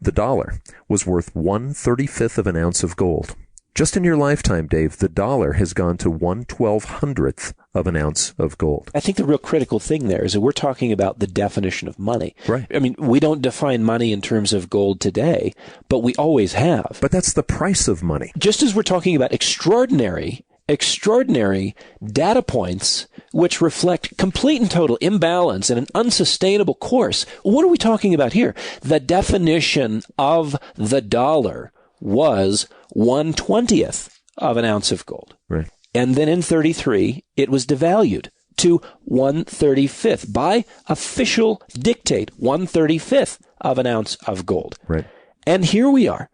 the dollar was worth 1/35th of an ounce of gold. Just in your lifetime, Dave, the dollar has gone to 1/1200th of an ounce of gold. I think the real critical thing there is that we're talking about the definition of money. Right. I mean, we don't define money in terms of gold today, but we always have. But that's the price of money. Just as we're talking about extraordinary data points which reflect complete and total imbalance and an unsustainable course. What are we talking about here? The definition of the dollar was 1/20th of an ounce of gold. Right. And then in 33, it was devalued to 1/35th by official dictate, 1/35th of an ounce of gold. Right. And here we are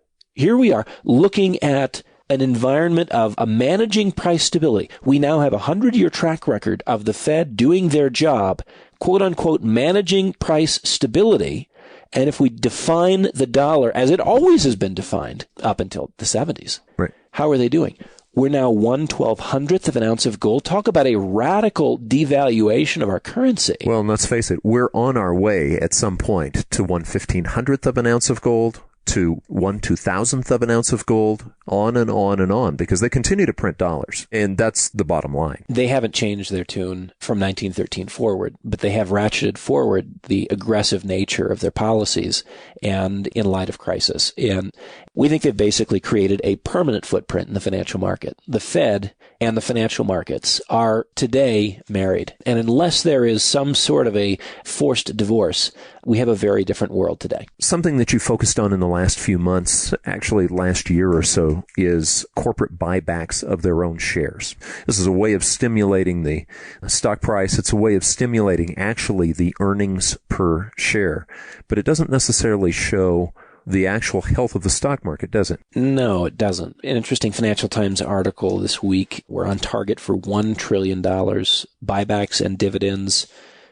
looking at an environment of a managing price stability. We now have a 100-year track record of the Fed doing their job, quote unquote, managing price stability. And if we define the dollar as it always has been defined up until the 70s, right, how are they doing? We're now 1/1200th of an ounce of gold. Talk about a radical devaluation of our currency. Well, and let's face it, we're on our way at some point to 1/1500th of an ounce of gold, to 1/2000th of an ounce of gold, on and on and on, because they continue to print dollars. And that's the bottom line. They haven't changed their tune from 1913 forward, but they have ratcheted forward the aggressive nature of their policies and in light of crisis. And we think they've basically created a permanent footprint in the financial market. The Fed and the financial markets are today married. And unless there is some sort of a forced divorce, we have a very different world today. Something that you focused on in the last few months, actually last year or so, is corporate buybacks of their own shares. This is a way of stimulating the stock price. It's a way of stimulating actually the earnings per share. But it doesn't necessarily show the actual health of the stock market, does it? No, it doesn't. An interesting Financial Times article this week. We're on target for $1 trillion buybacks and dividends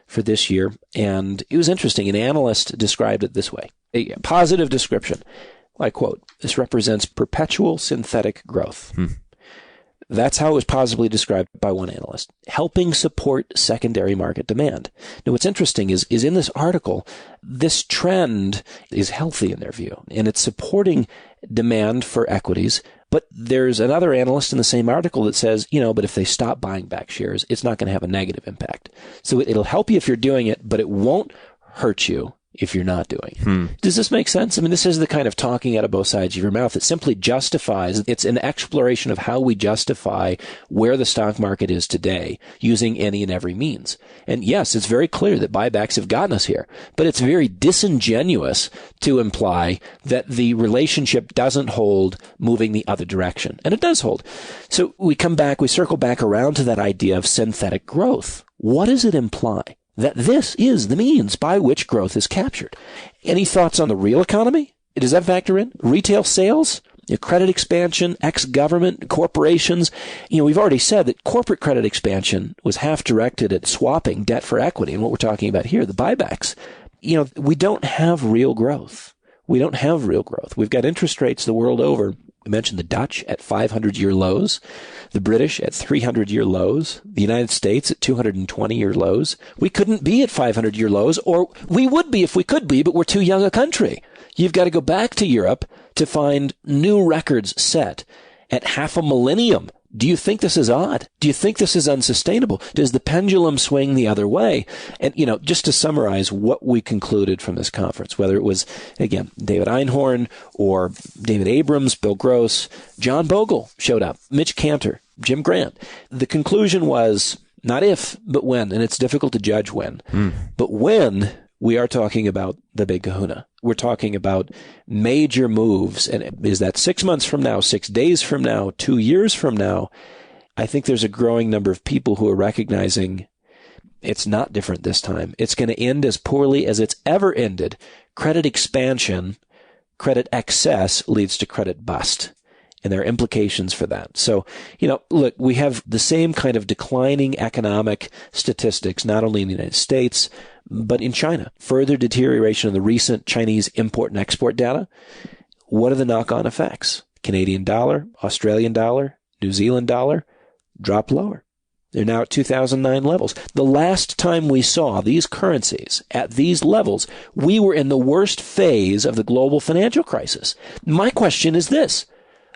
for this year. And it was interesting. An analyst described it this way, a positive description. I quote, "This represents perpetual synthetic growth." That's how it was positively described by one analyst, helping support secondary market demand. Now, what's interesting is in this article, this trend is healthy in their view, and it's supporting demand for equities. But there's another analyst in the same article that says, but if they stop buying back shares, it's not going to have a negative impact. So it'll help you if you're doing it, but it won't hurt you if you're not doing it. Does this make sense? I mean, this is the kind of talking out of both sides of your mouth. It simply justifies, it's an exploration of how we justify where the stock market is today using any and every means. And yes, it's very clear that buybacks have gotten us here, but it's very disingenuous to imply that the relationship doesn't hold moving the other direction. And it does hold. So we circle back around to that idea of synthetic growth. What does it imply? That this is the means by which growth is captured. Any thoughts on the real economy? Does that factor in? Retail sales, credit expansion, ex-government, corporations. We've already said that corporate credit expansion was half directed at swapping debt for equity. And what we're talking about here, the buybacks. We don't have real growth. We don't have real growth. We've got interest rates the world over. I mentioned the Dutch at 500-year lows, the British at 300-year lows, the United States at 220-year lows. We couldn't be at 500-year lows, or we would be if we could be, but we're too young a country. You've got to go back to Europe to find new records set at half a millennium Do you think this is odd? Do you think this is unsustainable? Does the pendulum swing the other way? And, just to summarize what we concluded from this conference, whether it was, again, David Einhorn or David Abrams, Bill Gross, John Bogle showed up, Mitch Cantor, Jim Grant. The conclusion was not if, but when. And it's difficult to judge when. But when we are talking about the big kahuna. We're talking about major moves. And is that 6 months from now, 6 days from now, 2 years from now? I think there's a growing number of people who are recognizing it's not different this time. It's going to end as poorly as it's ever ended. Credit expansion, credit excess leads to credit bust. And there are implications for that. So, look, we have the same kind of declining economic statistics, not only in the United States, but in China. Further deterioration of the recent Chinese import and export data. What are the knock-on effects? Canadian dollar, Australian dollar, New Zealand dollar drop lower. They're now at 2009 levels. The last time we saw these currencies at these levels, we were in the worst phase of the global financial crisis. My question is this.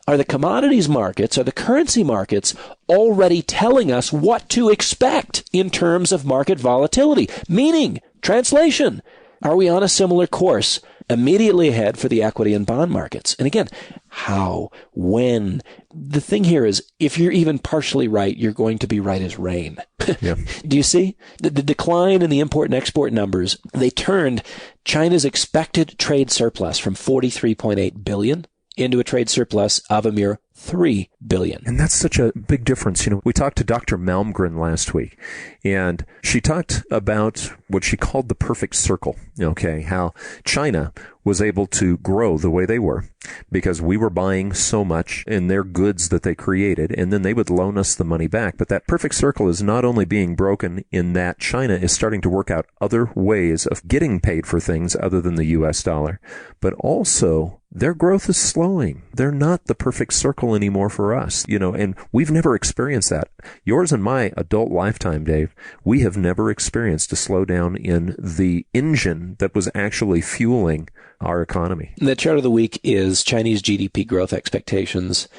Are the commodities markets, are the currency markets already telling us what to expect in terms of market volatility? Meaning, translation, are we on a similar course immediately ahead for the equity and bond markets? And again, how, when? The thing here is, if you're even partially right, you're going to be right as rain. Yeah. Do you see? The decline in the import and export numbers, they turned China's expected trade surplus from 43.8 billion into a trade surplus of a mere 3 billion. And that's such a big difference. We talked to Dr. Malmgren last week, and she talked about what she called the perfect circle. How China was able to grow the way they were because we were buying so much in their goods that they created, and then they would loan us the money back. But that perfect circle is not only being broken in that China is starting to work out other ways of getting paid for things other than the U.S. dollar, but also their growth is slowing. They're not the perfect circle anymore for us, and we've never experienced that. Yours and my adult lifetime, Dave, we have never experienced a slowdown in the engine that was actually fueling our economy. The chart of the week is Chinese GDP growth expectations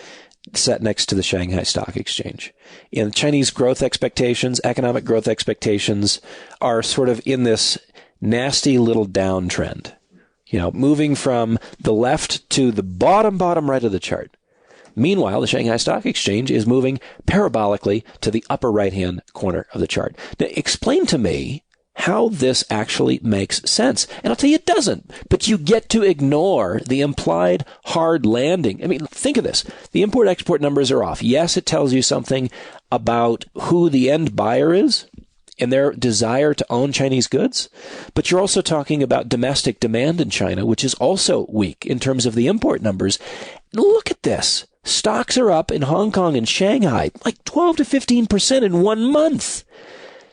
set next to the Shanghai Stock Exchange. And Chinese growth expectations, economic growth expectations, are sort of in this nasty little downtrend. Moving from the left to the bottom right of the chart. Meanwhile, the Shanghai Stock Exchange is moving parabolically to the upper right-hand corner of the chart. Now, explain to me how this actually makes sense. And I'll tell you it doesn't. But you get to ignore the implied hard landing. I mean, think of this. The import-export numbers are off. Yes, it tells you something about who the end buyer is and their desire to own Chinese goods. But you're also talking about domestic demand in China, which is also weak in terms of the import numbers. Look at this. Stocks are up in Hong Kong and Shanghai, like 12 to 15% in 1 month.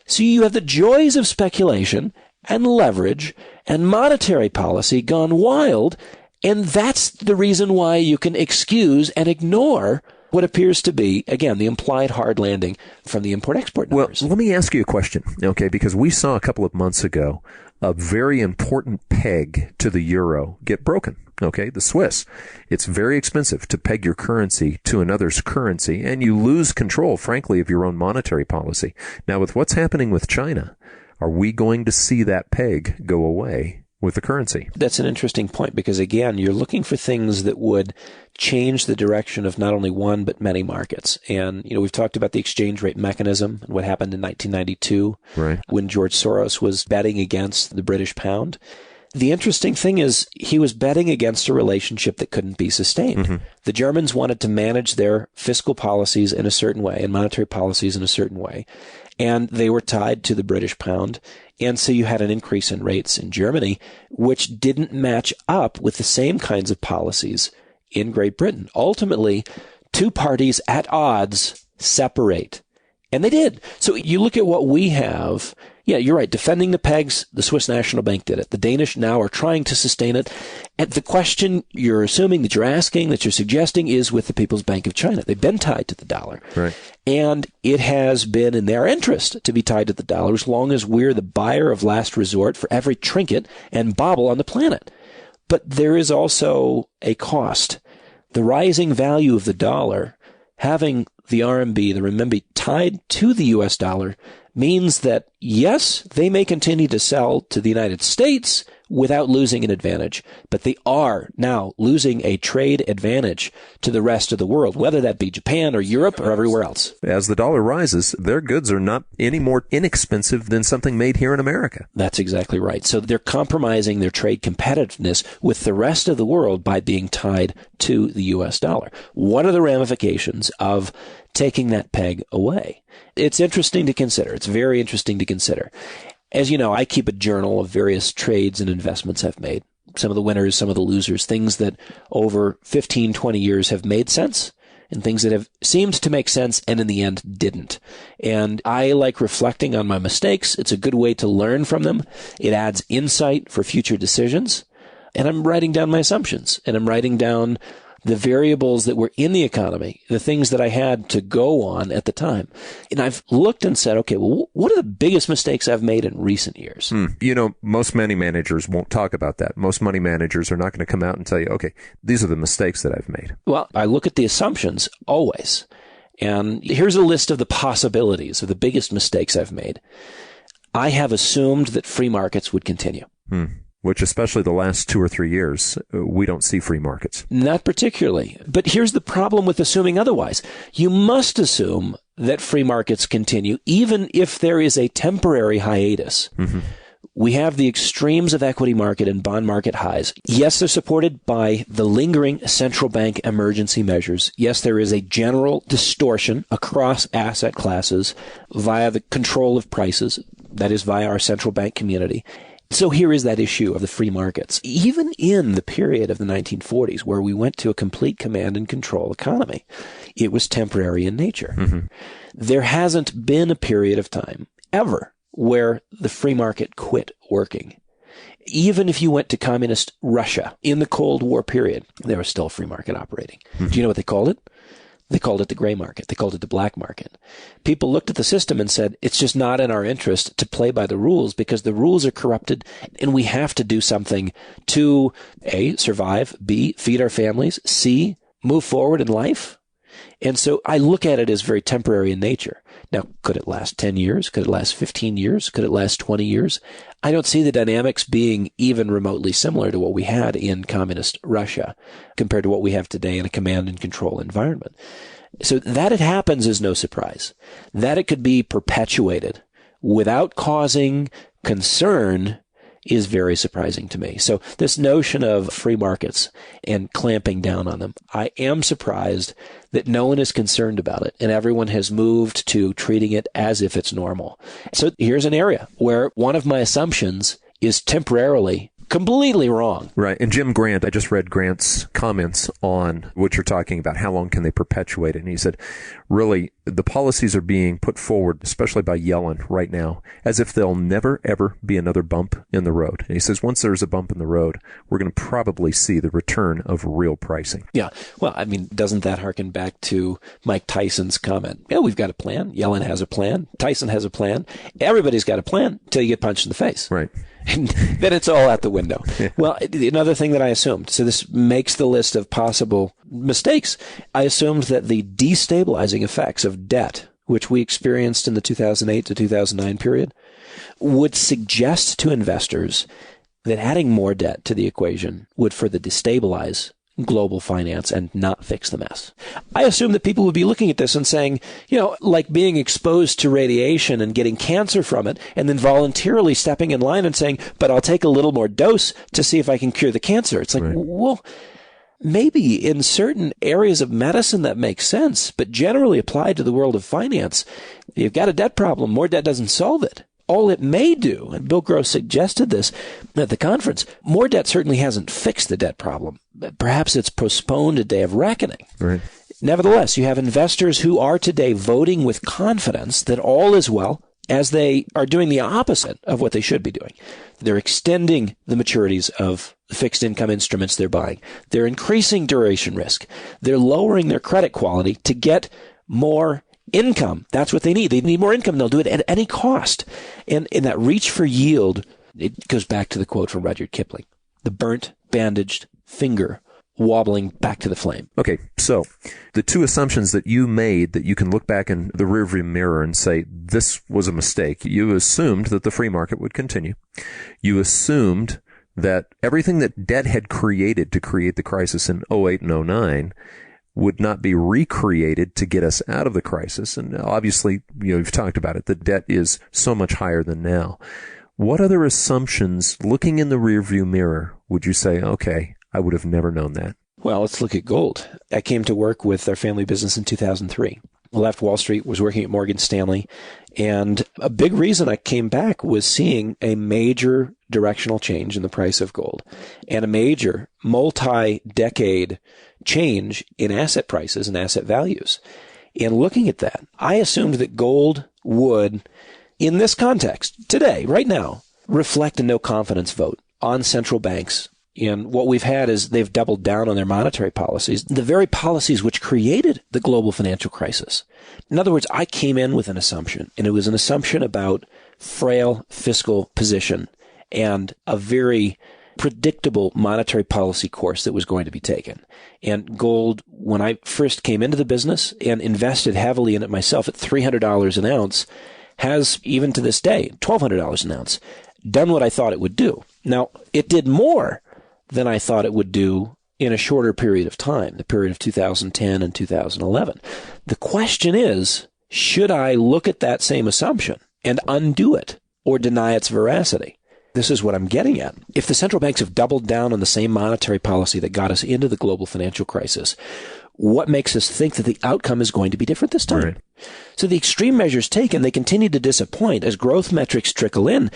So you have the joys of speculation and leverage and monetary policy gone wild, and that's the reason why you can excuse and ignore what appears to be, again, the implied hard landing from the import-export numbers. Well, let me ask you a question, because we saw a couple of months ago a very important peg to the euro get broken. The Swiss. It's very expensive to peg your currency to another's currency, and you lose control, frankly, of your own monetary policy. Now, with what's happening with China, are we going to see that peg go away with the currency? That's an interesting point because, again, you're looking for things that would change the direction of not only one but many markets. And, we've talked about the exchange rate mechanism and what happened in 1992 when George Soros was betting against the British pound. The interesting thing is he was betting against a relationship that couldn't be sustained. Mm-hmm. The Germans wanted to manage their fiscal policies in a certain way and monetary policies in a certain way, and they were tied to the British pound. And so you had an increase in rates in Germany, which didn't match up with the same kinds of policies in Great Britain. Ultimately, two parties at odds separate. And they did. So you look at what we have. Yeah, you're right. Defending the pegs, the Swiss National Bank did it. The Danish now are trying to sustain it. And the question you're assuming that you're asking, that you're suggesting is with the People's Bank of China. They've been tied to the dollar. Right. And it has been in their interest to be tied to the dollar as long as we're the buyer of last resort for every trinket and bauble on the planet. But there is also a cost. The rising value of the dollar having the RMB, the renminbi, tied to the U.S. dollar means that, yes, they may continue to sell to the United States without losing an advantage, but they are now losing a trade advantage to the rest of the world, whether that be Japan or Europe or everywhere else. As the dollar rises, their goods are not any more inexpensive than something made here in America. That's exactly right. So they're compromising their trade competitiveness with the rest of the world by being tied to the U.S. dollar. What are the ramifications of taking that peg away? It's interesting to consider. It's very interesting to consider. As you know, I keep a journal of various trades and investments I've made. Some of the winners, some of the losers, things that over 15, 20 years have made sense, and things that have seemed to make sense and in the end didn't. And I like reflecting on my mistakes. It's a good way to learn from them. It adds insight for future decisions. And I'm writing down my assumptions, and I'm writing down the variables that were in the economy, the things that I had to go on at the time. And I've looked and said, okay, well, what are the biggest mistakes I've made in recent years? You know, most money managers won't talk about that. Most money managers are not going to come out and tell you, okay, these are the mistakes that I've made. Well, I look at the assumptions always. And here's a list of the possibilities of the biggest mistakes I've made. I have assumed that free markets would continue. Which, especially the last 2 or 3 years, we don't see free markets. Not particularly. But here's the problem with assuming otherwise. You must assume that free markets continue, even if there is a temporary hiatus. We have the extremes of equity market and bond market highs. Yes, they're supported by the lingering central bank emergency measures. Yes, there is a general distortion across asset classes via the control of prices, that is, via our central bank community. So here is that issue of the free markets. Even in the period of the 1940s, where we went to a complete command and control economy, it was temporary in nature. There hasn't been a period of time ever where the free market quit working. Even if you went to communist Russia in the Cold War period, there was still a free market operating. Do you know what they called it? They called it the gray market. They called it the black market. People looked at the system and said, it's just not in our interest to play by the rules because the rules are corrupted and we have to do something to A, survive, B, feed our families, C, move forward in life. And so I look at it as very temporary in nature. Now, could it last 10 years? Could it last 15 years? Could it last 20 years? I don't see the dynamics being even remotely similar to what we had in communist Russia compared to what we have today in a command and control environment. So that it happens is no surprise. That it could be perpetuated without causing concern is very surprising to me. So this notion of free markets and clamping down on them, I am surprised that no one is concerned about it and everyone has moved to treating it as if it's normal. So here's an area where one of my assumptions is temporarily completely wrong. Right. And Jim Grant, I just read Grant's comments on what you're talking about. How long can they perpetuate it? And he said, really, the policies are being put forward, especially by Yellen right now, as if there'll never, ever be another bump in the road. And he says, once there's a bump in the road, we're going to probably see the return of real pricing. Yeah. Well, I mean, doesn't that harken back to Mike Tyson's comment? Yeah, we've got a plan. Yellen has a plan. Tyson has a plan. Everybody's got a plan until you get punched in the face. Right. And then it's all out the window. Yeah. Well, another thing that I assumed, so this makes the list of possible mistakes. I assumed that the destabilizing effects of debt, which we experienced in the 2008 to 2009 period, would suggest to investors that adding more debt to the equation would further destabilize global finance and not fix the mess. I assume that people would be looking at this and saying, like being exposed to radiation and getting cancer from it, and then voluntarily stepping in line and saying, but I'll take a little more dose to see if I can cure the cancer. It's like, right. Well, maybe in certain areas of medicine that makes sense, but generally applied to the world of finance, you've got a debt problem, more debt doesn't solve it. All it may do, and Bill Gross suggested this at the conference, more debt certainly hasn't fixed the debt problem. Perhaps it's postponed a day of reckoning. Right. Nevertheless, you have investors who are today voting with confidence that all is well, as they are doing the opposite of what they should be doing. They're extending the maturities of the fixed income instruments they're buying. They're increasing duration risk. They're lowering their credit quality to get more income. That's what they need. They need more income. They'll do it at any cost. And in that reach for yield, it goes back to the quote from Rudyard Kipling. The burnt, bandaged finger wobbling back to the flame. Okay, so the two assumptions that you made that you can look back in the rearview mirror and say, this was a mistake. You assumed that the free market would continue. You assumed that everything that debt had created to create the crisis in 08 and 09 would not be recreated to get us out of the crisis. And obviously, you've talked about it. The debt is so much higher than now. What other assumptions, looking in the rearview mirror, would you say, okay, I would have never known that? Well, let's look at gold. I came to work with our family business in 2003. Left Wall Street, was working at Morgan Stanley. And a big reason I came back was seeing a major directional change in the price of gold and a major multi-decade change in asset prices and asset values. And looking at that, I assumed that gold would, in this context, today, right now, reflect a no confidence vote on central banks. And what we've had is they've doubled down on their monetary policies, the very policies which created the global financial crisis. In other words, I came in with an assumption, and it was an assumption about frail fiscal position and a very predictable monetary policy course that was going to be taken. And gold, when I first came into the business and invested heavily in it myself at $300 an ounce, has, even to this day, $1,200 an ounce, done what I thought it would do. Now, it did more than I thought it would do in a shorter period of time, the period of 2010 and 2011. The question is, should I look at that same assumption and undo it or deny its veracity? This is what I'm getting at. If the central banks have doubled down on the same monetary policy that got us into the global financial crisis, what makes us think that the outcome is going to be different this time? Right. So the extreme measures taken, they continue to disappoint as growth metrics trickle in.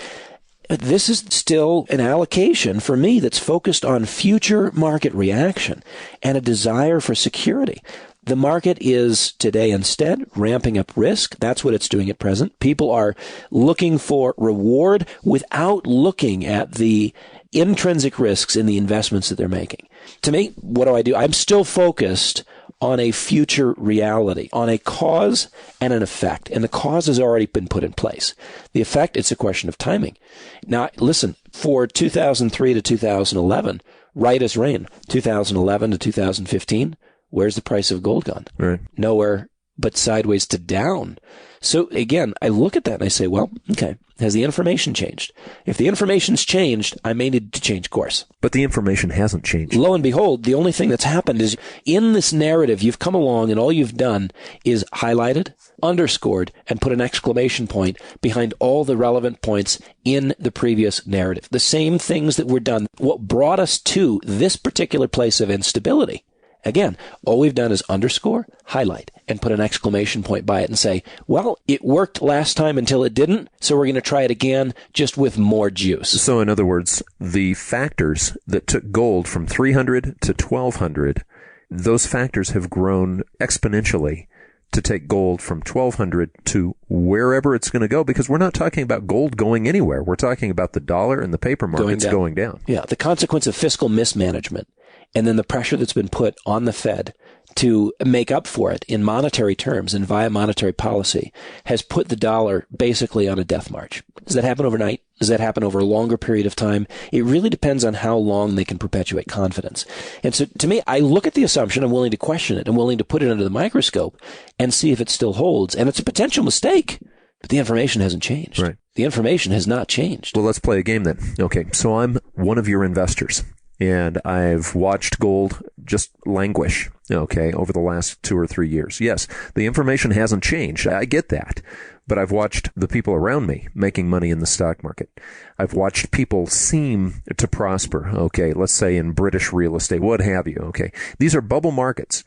This is still an allocation for me that's focused on future market reaction and a desire for security. The market is today instead ramping up risk. That's what it's doing at present. People are looking for reward without looking at the intrinsic risks in the investments that they're making. To me, what do? I'm still focused on a future reality, on a cause and an effect. And the cause has already been put in place. The effect, it's a question of timing. Now, listen, for 2003 to 2011, right as rain, 2011 to 2015, where's the price of gold gone? Right. Nowhere but sideways to down. So again, I look at that and I say, well, okay, has the information changed? If the information's changed, I may need to change course. But the information hasn't changed. Lo and behold, the only thing that's happened is in this narrative, you've come along and all you've done is highlighted, underscored, and put an exclamation point behind all the relevant points in the previous narrative. The same things that were done. What brought us to this particular place of instability. Again, all we've done is underscore, highlight, and put an exclamation point by it and say, well, it worked last time until it didn't, so we're going to try it again just with more juice. So in other words, the factors that took gold from 300 to 1200, those factors have grown exponentially to take gold from 1200 to wherever it's going to go, because we're not talking about gold going anywhere. We're talking about the dollar and the paper markets going down. Yeah, the consequence of fiscal mismanagement and then the pressure that's been put on the Fed to make up for it in monetary terms and via monetary policy has put the dollar basically on a death march. Does that happen overnight? Does that happen over a longer period of time? It really depends on how long they can perpetuate confidence. And so to me, I look at the assumption, I'm willing to question it, I'm willing to put it under the microscope and see if it still holds. And it's a potential mistake, but the information hasn't changed. Right. The information has not changed. Well, let's play a game then. Okay, so I'm one of your investors. And I've watched gold just languish, okay, over the last 2 or 3 years. Yes, the information hasn't changed. I get that. But I've watched the people around me making money in the stock market. I've watched people seem to prosper, okay, let's say in British real estate, what have you, okay. These are bubble markets.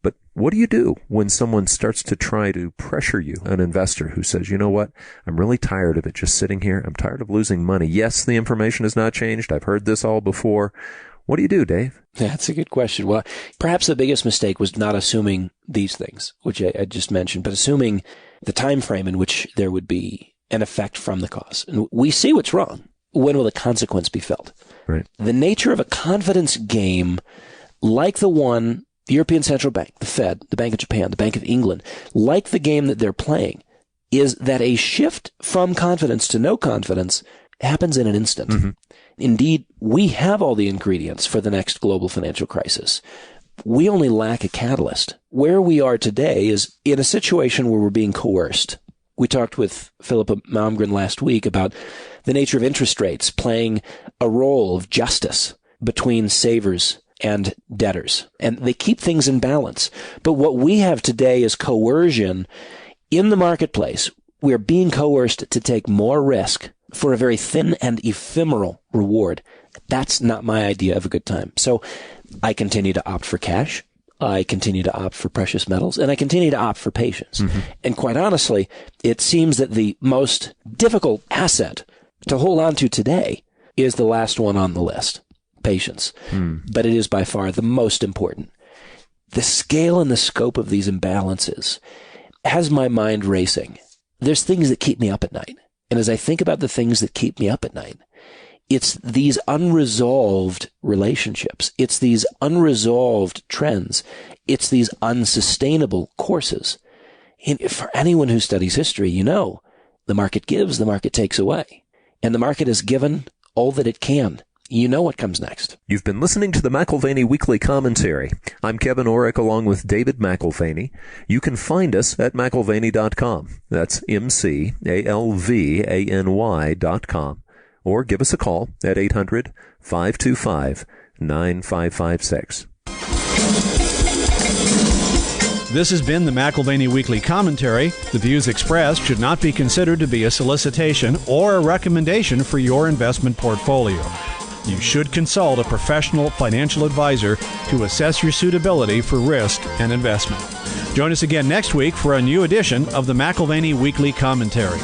But what do you do when someone starts to try to pressure you, an investor who says, you know what, I'm really tired of it just sitting here. I'm tired of losing money. Yes, the information has not changed. I've heard this all before. What do you do, Dave? That's a good question. Well, perhaps the biggest mistake was not assuming these things, which I just mentioned, but assuming the time frame in which there would be an effect from the cause. And we see what's wrong. When will the consequence be felt? Right. The nature of a confidence game, like the one the European Central Bank, the Fed, the Bank of Japan, the Bank of England, like the game that they're playing, is that a shift from confidence to no confidence happens in an instant. Mm-hmm. Indeed, we have all the ingredients for the next global financial crisis. We only lack a catalyst. Where we are today is in a situation where we're being coerced. We talked with Philippa Malmgren last week about the nature of interest rates playing a role of justice between savers and debtors. And they keep things in balance. But what we have today is coercion in the marketplace. We're being coerced to take more risk for a very thin and ephemeral reward. That's not my idea of a good time. So I continue to opt for cash. I continue to opt for precious metals, and I continue to opt for patience. Mm-hmm. And quite honestly, it seems that the most difficult asset to hold on to today is the last one on the list, patience. But it is by far the most important. The scale and the scope of these imbalances has my mind racing. There's things that keep me up at night. And as I think about the things that keep me up at night, it's these unresolved relationships. It's these unresolved trends. It's these unsustainable courses. And for anyone who studies history, you know, the market gives, the market takes away. And the market has given all that it can. You know what comes next. You've been listening to the McAlvany Weekly Commentary. I'm Kevin Orrick along with David McAlvany. You can find us at McAlvany.com. That's McAlvany.com. Or give us a call at 800-525-9556. This has been the McAlvany Weekly Commentary. The views expressed should not be considered to be a solicitation or a recommendation for your investment portfolio. You should consult a professional financial advisor to assess your suitability for risk and investment. Join us again next week for a new edition of the McAlvany Weekly Commentary.